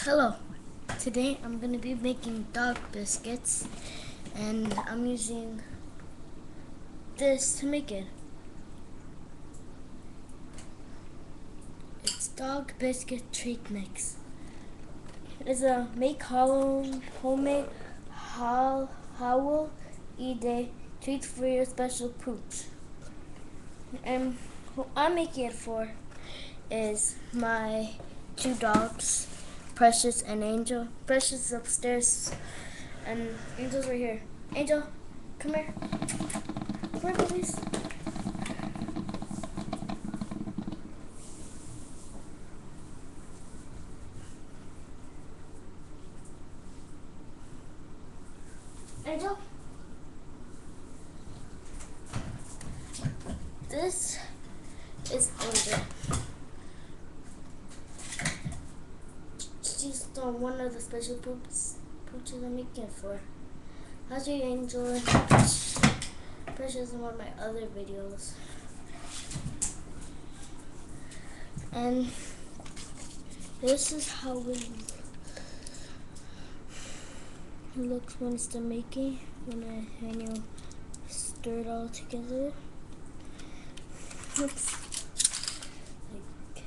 Hello, today I'm going to be making dog biscuits and I'm using this to make it. It's dog biscuit treat mix. It's a homemade howl e-day treat for your special pooch. And who I'm making it for is my two dogs, Precious and Angel. Precious is upstairs and Angel's right here. Angel, come here. Come here, please. Angel. This is Angel. She's one of the special pooches I'm making for. How's your Angel? Precious in one of my other videos. And this is how it looks when it's done making. When you stir it all together. Looks like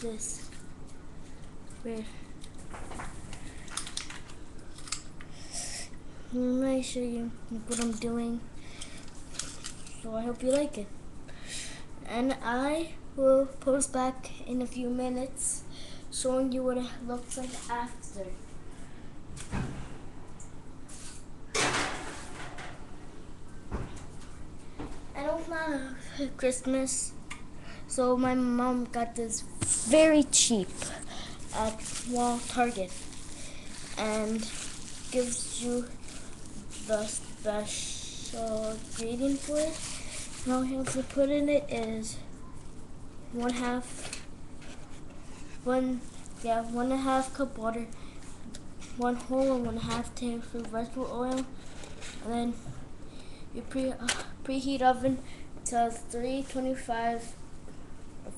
this. Weird. I'm going to show you what I'm doing, so I hope you like it. And I will post back in a few minutes showing you what it looks like after. I don't have Christmas, so my mom got this very cheap at Target and gives you the special ingredient for it. And all you have to put in it is 1.5 cup water, 1 whole and 1/2 tablespoon vegetable oil, and then you preheat oven to 325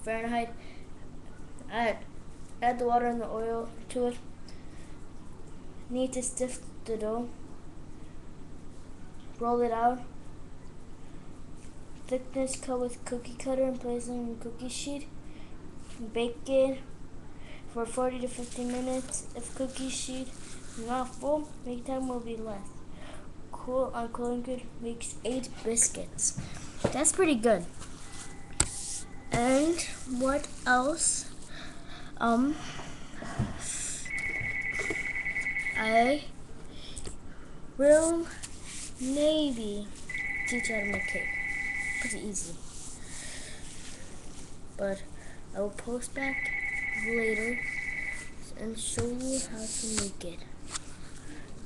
Fahrenheit. Add the water and the oil to it. Need to stiff the dough. Roll it out. Thickness cut with cookie cutter and place on a cookie sheet. Bake it for 40 to 50 minutes. If cookie sheet is not full, bake time will be less. Cool on cooling good makes 8 biscuits. That's pretty good. And what else? I will maybe teach you how to make cake. Pretty easy. But I will post back later and show you how to make it.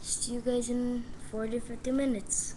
See you guys in 40 to 50 minutes.